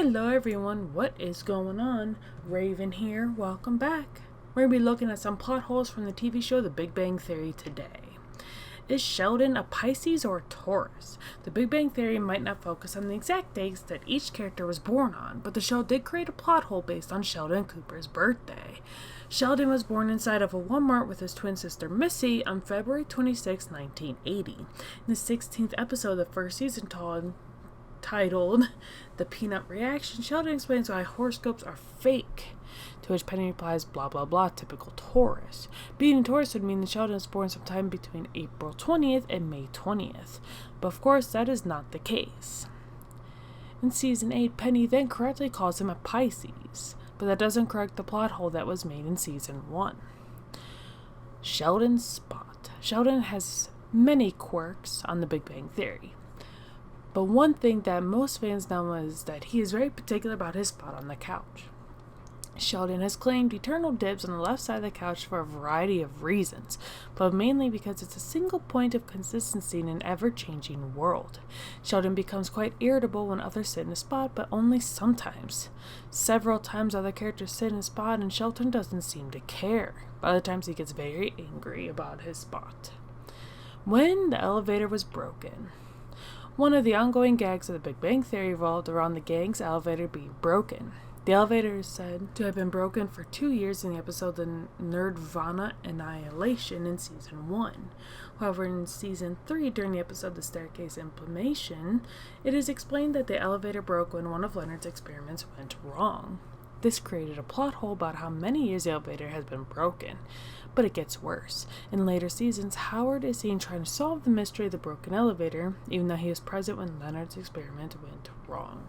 Hello everyone, what is going on? Raven here, welcome back. We're going to be looking at some plot holes from the TV show The Big Bang Theory today. Is Sheldon a Pisces or a Taurus? The Big Bang Theory might not focus on the exact dates that each character was born on, but the show did create a plot hole based on Sheldon Cooper's birthday. Sheldon was born inside of a Walmart with his twin sister Missy on February 26, 1980. In the 16th episode of the first season titled The Peanut Reaction, Sheldon explains why horoscopes are fake, to which Penny replies, blah blah blah, typical Taurus. Being a Taurus would mean that Sheldon was born sometime between April 20th and May 20th, but of course that is not the case. In season 8, Penny then correctly calls him a Pisces, but that doesn't correct the plot hole that was made in season 1. Sheldon's spot. Sheldon has many quirks on The Big Bang Theory. But one thing that most fans know is that he is very particular about his spot on the couch. Sheldon has claimed eternal dibs on the left side of the couch for a variety of reasons, but mainly because it's a single point of consistency in an ever-changing world. Sheldon becomes quite irritable when others sit in a spot, but only sometimes. Several times other characters sit in a spot and Sheldon doesn't seem to care. But other times he gets very angry about his spot. When the elevator was broken. One of the ongoing gags of The Big Bang Theory revolved around the gang's elevator being broken. The elevator is said to have been broken for 2 years in the episode The Nerdvana Annihilation in season 1. However, in season 3, during the episode The Staircase Inflammation, it is explained that the elevator broke when one of Leonard's experiments went wrong. This created a plot hole about how many years the elevator has been broken. But it gets worse. In later seasons, Howard is seen trying to solve the mystery of the broken elevator, even though he was present when Leonard's experiment went wrong.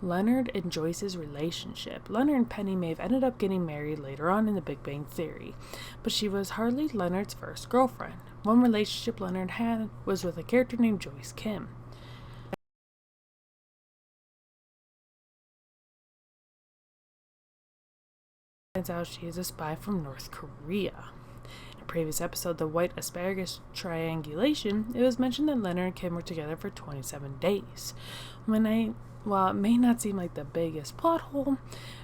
Leonard and Joyce's relationship. Leonard and Penny may have ended up getting married later on in The Big Bang Theory, but she was hardly Leonard's first girlfriend. One relationship Leonard had was with a character named Joyce Kim. Turns out she is a spy from North Korea. In a previous episode, The White Asparagus Triangulation, it was mentioned that Leonard and Kim were together for 27 days. While it may not seem like the biggest plot hole,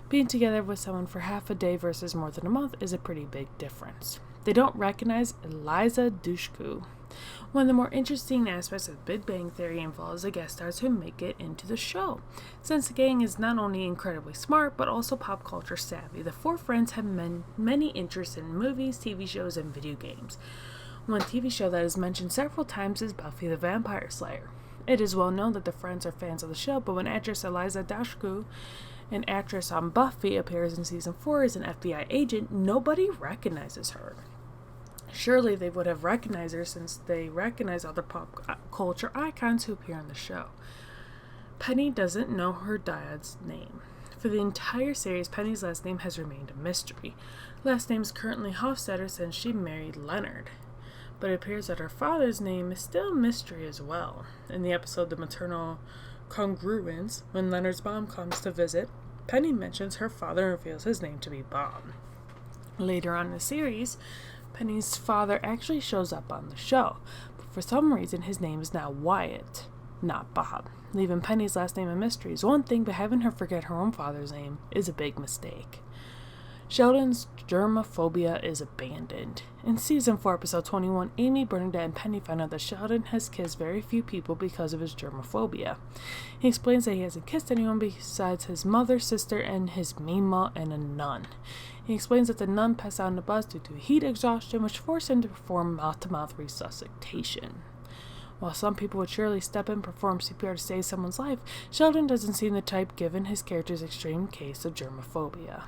being together with someone for half a day versus more than a month is a pretty big difference. They don't recognize Eliza Dushku. One of the more interesting aspects of Big Bang Theory involves the guest stars who make it into the show. Since the gang is not only incredibly smart, but also pop culture savvy, the 4 friends have many interests in movies, TV shows, and video games. One TV show that is mentioned several times is Buffy the Vampire Slayer. It is well known that the friends are fans of the show, but when actress Eliza Dushku, an actress on Buffy, appears in season 4 as an FBI agent, nobody recognizes her. Surely they would have recognized her since they recognize other pop culture icons who appear on the show. Penny doesn't know her dad's name. For the entire series, Penny's last name has remained a mystery. Last name is currently Hofstetter since she married Leonard. But it appears that her father's name is still a mystery as well. In the episode The Maternal Congruence, when Leonard's mom comes to visit, Penny mentions her father and reveals his name to be Bob. Later on in the series, Penny's father actually shows up on the show, but for some reason his name is now Wyatt, not Bob. Leaving Penny's last name a mystery is one thing, but having her forget her own father's name is a big mistake. Sheldon's germophobia is abandoned. In season 4, episode 21, Amy, Bernadette, and Penny find out that Sheldon has kissed very few people because of his germophobia. He explains that he hasn't kissed anyone besides his mother, sister, and his Mima, and a nun. He explains that the nun passed out on the bus due to heat exhaustion, which forced him to perform mouth-to-mouth resuscitation. While some people would surely step in and perform CPR to save someone's life, Sheldon doesn't seem the type given his character's extreme case of germophobia.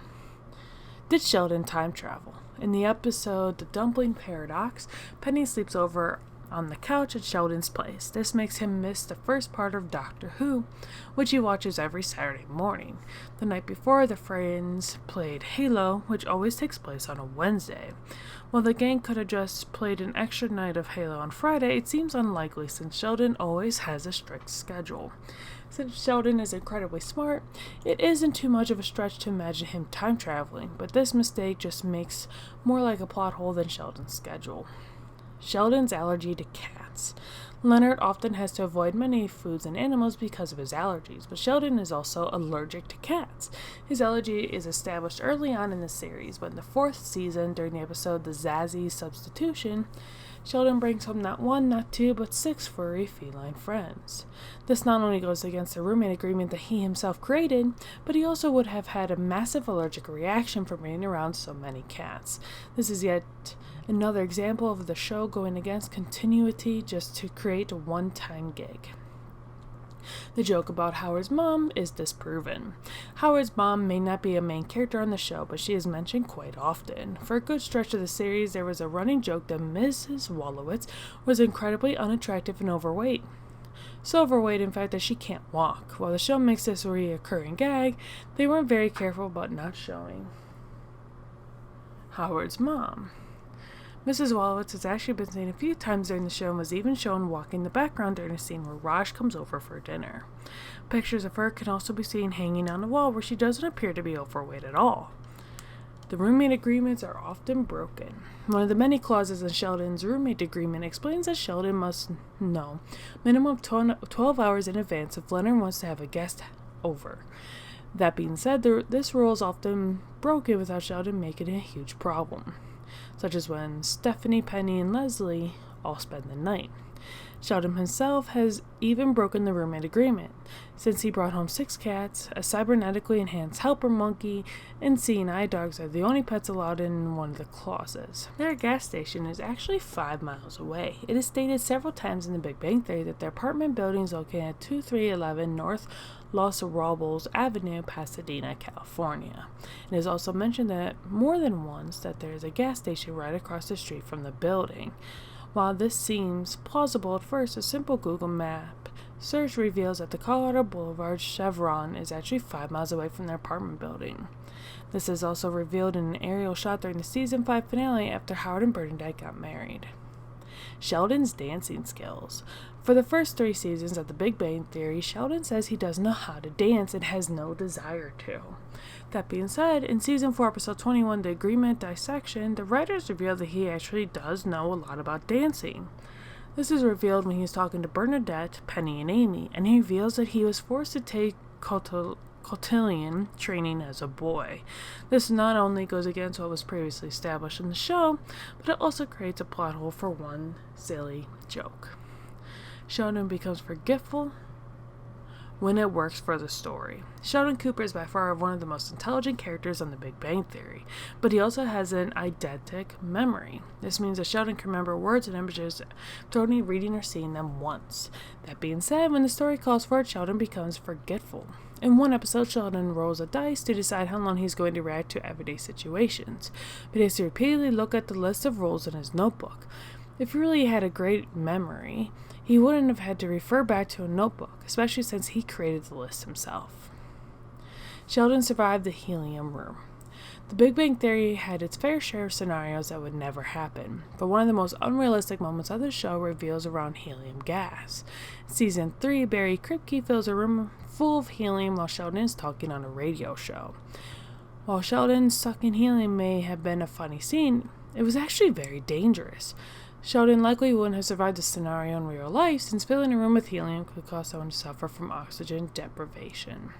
Did Sheldon time travel? In the episode The Dumpling Paradox, Penny sleeps over on the couch at Sheldon's place. This makes him miss the first part of Doctor Who, which he watches every Saturday morning. The night before, the friends played Halo, which always takes place on a Wednesday. While the gang could have just played an extra night of Halo on Friday, it seems unlikely since Sheldon always has a strict schedule. Since Sheldon is incredibly smart, it isn't too much of a stretch to imagine him time traveling, but this mistake just makes more like a plot hole than Sheldon's schedule. Sheldon's allergy to cats. Leonard often has to avoid many foods and animals because of his allergies, but Sheldon is also allergic to cats. His allergy is established early on in the series, but in the 4th season, during the episode The Zazie Substitution, Sheldon brings home not 1, not 2, but 6 furry feline friends. This not only goes against the roommate agreement that he himself created, but he also would have had a massive allergic reaction from being around so many cats. This is yet another example of the show going against continuity just to create a one-time gig. The joke about Howard's mom is disproven. Howard's mom may not be a main character on the show, but she is mentioned quite often. For a good stretch of the series, there was a running joke that Mrs. Wolowitz was incredibly unattractive and overweight. So overweight, in fact, that she can't walk. While the show makes this a recurring gag, they weren't very careful about not showing Howard's mom. Mrs. Wolowitz has actually been seen a few times during the show and was even shown walking in the background during a scene where Raj comes over for dinner. Pictures of her can also be seen hanging on the wall where she doesn't appear to be overweight at all. The roommate agreements are often broken. One of the many clauses in Sheldon's roommate agreement explains that Sheldon must know minimum 12 hours in advance if Leonard wants to have a guest over. That being said, this rule is often broken without Sheldon making it a huge problem, such as when Stephanie, Penny, and Leslie all spend the night. Sheldon himself has even broken the roommate agreement, since he brought home 6 cats, a cybernetically enhanced helper monkey, and seeing eye dogs are the only pets allowed in one of the clauses. Their gas station is actually 5 miles away. It is stated several times in the Big Bang Theory that their apartment building is located at 2311 North Los Robles Avenue, Pasadena, California. It is also mentioned that more than once that there is a gas station right across the street from the building. While this seems plausible at first, a simple Google map search reveals that the Colorado Boulevard Chevron is actually 5 miles away from their apartment building. This is also revealed in an aerial shot during the season 5 finale after Howard and Bernadette got married. Sheldon's dancing skills. For the first 3 seasons of The Big Bang Theory, Sheldon says he doesn't know how to dance and has no desire to. That being said, in season 4, episode 21, The Agreement Dissection, the writers reveal that he actually does know a lot about dancing. This is revealed when he's talking to Bernadette, Penny, and Amy, and he reveals that he was forced to take cotillion training as a boy. This not only goes against what was previously established in the show, but it also creates a plot hole for one silly joke. Sheldon becomes forgetful when it works for the story. Sheldon Cooper is by far one of the most intelligent characters on The Big Bang Theory, but he also has an eidetic memory. This means that Sheldon can remember words and images after only reading or seeing them once. That being said, when the story calls for it, Sheldon becomes forgetful. In one episode, Sheldon rolls a dice to decide how long he's going to react to everyday situations, but he has to repeatedly look at the list of rules in his notebook. If he really had a great memory, he wouldn't have had to refer back to a notebook, especially since he created the list himself. Sheldon survived the helium room. The Big Bang Theory had its fair share of scenarios that would never happen, but one of the most unrealistic moments of the show reveals around helium gas. In season 3, Barry Kripke fills a room full of helium while Sheldon is talking on a radio show. While Sheldon sucking helium may have been a funny scene, it was actually very dangerous. Sheldon likely wouldn't have survived this scenario in real life, since filling a room with helium could cause someone to suffer from oxygen deprivation.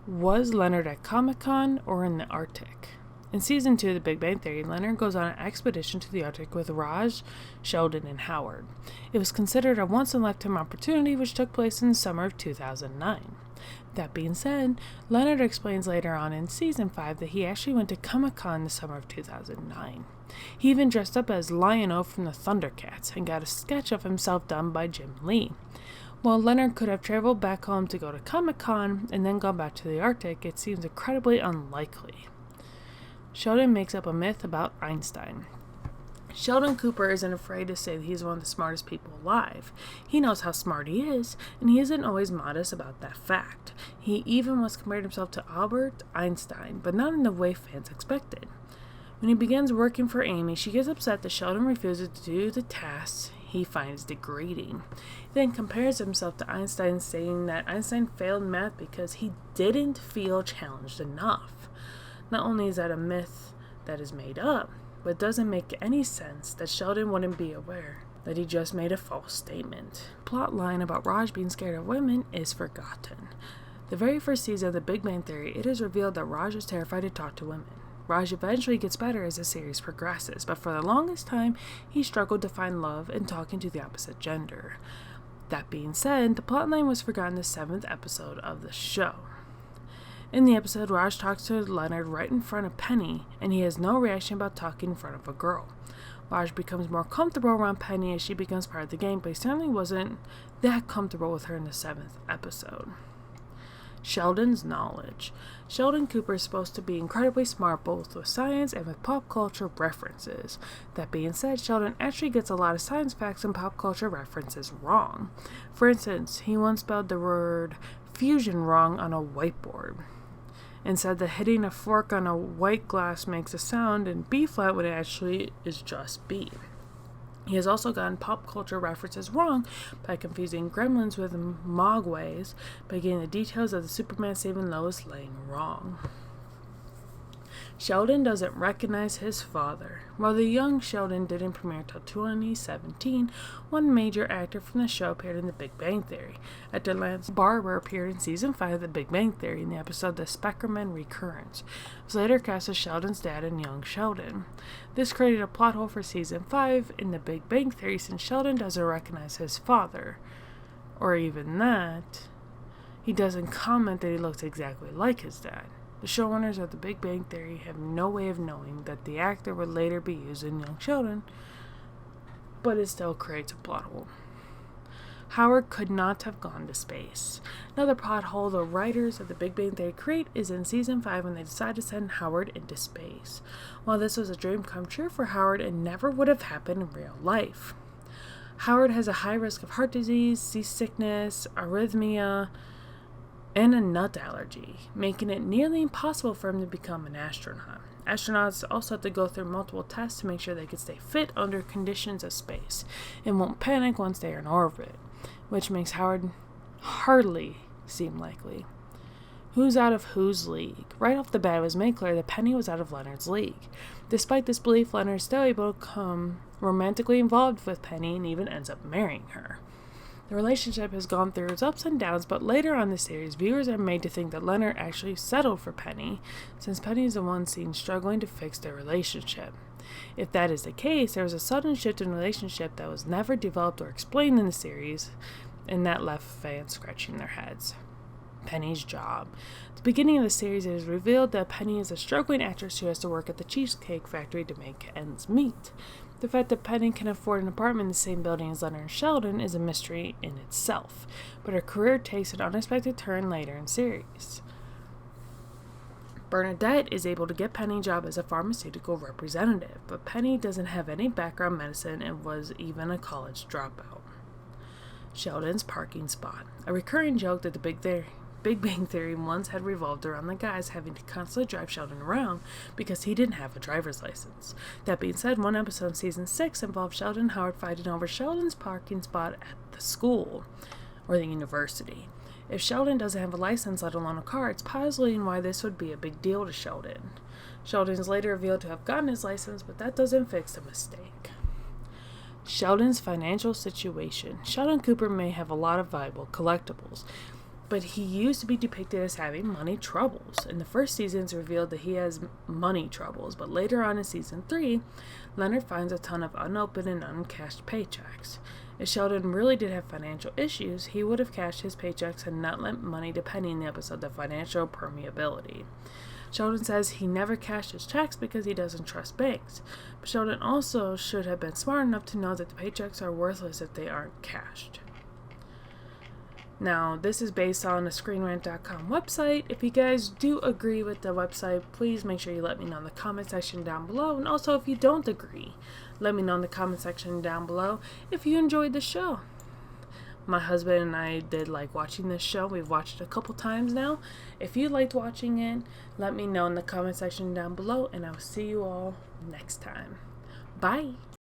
Was Leonard at Comic-Con or in the Arctic? In season 2 of The Big Bang Theory, Leonard goes on an expedition to the Arctic with Raj, Sheldon, and Howard. It was considered a once-in-a-lifetime opportunity which took place in the summer of 2009. That being said, Leonard explains later on in season 5 that he actually went to Comic-Con in the summer of 2009. He even dressed up as Lion-O from the Thundercats and got a sketch of himself done by Jim Lee. While Leonard could have traveled back home to go to Comic-Con and then gone back to the Arctic, it seems incredibly unlikely. Sheldon makes up a myth about Einstein. Sheldon Cooper isn't afraid to say that he's one of the smartest people alive. He knows how smart he is, and he isn't always modest about that fact. He even once compared himself to Albert Einstein, but not in the way fans expected. When he begins working for Amy, she gets upset that Sheldon refuses to do the tasks he finds degrading. He then compares himself to Einstein, saying that Einstein failed math because he didn't feel challenged enough. Not only is that a myth that is made up, but it doesn't make any sense that Sheldon wouldn't be aware that he just made a false statement. Plot line about Raj being scared of women is forgotten. The very first season of The Big Bang Theory, it is revealed that Raj is terrified to talk to women. Raj eventually gets better as the series progresses, but for the longest time, he struggled to find love in talking to the opposite gender. That being said, the plotline was forgotten in the 7th episode of the show. In the episode, Raj talks to Leonard right in front of Penny, and he has no reaction about talking in front of a girl. Raj becomes more comfortable around Penny as she becomes part of the game, but he certainly wasn't that comfortable with her in the 7th episode. Sheldon's knowledge. Sheldon Cooper is supposed to be incredibly smart both with science and with pop culture references. That being said, Sheldon actually gets a lot of science facts and pop culture references wrong. For instance, he once spelled the word fusion wrong on a whiteboard and said that hitting a fork on a white glass makes a sound in B flat when it actually is just B. He has also gotten pop culture references wrong by confusing gremlins with mogways by getting the details of the Superman saving Lois Lane wrong. Sheldon doesn't recognize his father. While the young Sheldon didn't premiere until 2017, one major actor from the show appeared in The Big Bang Theory. Actor Lance Barber appeared in Season 5 of The Big Bang Theory in the episode The Speckerman Recurrence. He was later cast as Sheldon's dad and young Sheldon. This created a plot hole for Season 5 in The Big Bang Theory since Sheldon doesn't recognize his father. Or even that, he doesn't comment that he looks exactly like his dad. The showrunners of The Big Bang Theory have no way of knowing that the actor would later be used in young Sheldon, but it still creates a plot hole. Howard could not have gone to space. Another plot hole the writers of The Big Bang Theory create is in Season 5 when they decide to send Howard into space. While this was a dream come true for Howard, it never would have happened in real life. Howard has a high risk of heart disease, seasickness, arrhythmia, and a nut allergy, making it nearly impossible for him to become an astronaut. Astronauts also have to go through multiple tests to make sure they can stay fit under conditions of space and won't panic once they are in orbit, which makes Howard hardly seem likely. Who's out of whose league? Right off the bat, it was made clear that Penny was out of Leonard's league. Despite this belief, Leonard is still able to become romantically involved with Penny and even ends up marrying her. The relationship has gone through its ups and downs, but later on in the series, viewers are made to think that Leonard actually settled for Penny, since Penny is the one seen struggling to fix their relationship. If that is the case, there was a sudden shift in the relationship that was never developed or explained in the series, and that left fans scratching their heads. Penny's job. At the beginning of the series, it is revealed that Penny is a struggling actress who has to work at the Cheesecake Factory to make ends meet. The fact that Penny can afford an apartment in the same building as Leonard and Sheldon is a mystery in itself, but her career takes an unexpected turn later in the series. Bernadette is able to get Penny a job as a pharmaceutical representative, but Penny doesn't have any background in medicine and was even a college dropout. Sheldon's parking spot. A recurring joke that the Big Bang Theory once had revolved around the guys having to constantly drive Sheldon around because he didn't have a driver's license. That being said, one episode in Season 6 involved Sheldon and Howard fighting over Sheldon's parking spot at the school, or the university. If Sheldon doesn't have a license, let alone a car, it's puzzling why this would be a big deal to Sheldon. Sheldon is later revealed to have gotten his license, but that doesn't fix the mistake. Sheldon's financial situation. Sheldon Cooper may have a lot of valuable collectibles, but he used to be depicted as having money troubles. In the first season, it's revealed that he has money troubles, but later on in Season 3, Leonard finds a ton of unopened and uncashed paychecks. If Sheldon really did have financial issues, he would have cashed his paychecks and not lent money to Penny in the episode The Financial Permeability. Sheldon says he never cashed his checks because he doesn't trust banks, but Sheldon also should have been smart enough to know that the paychecks are worthless if they aren't cashed. Now, this is based on a ScreenRant.com website. If you guys do agree with the website, please make sure you let me know in the comment section down below. And also, if you don't agree, let me know in the comment section down below if you enjoyed the show. My husband and I did like watching this show. We've watched it a couple times now. If you liked watching it, let me know in the comment section down below, and I will see you all next time. Bye!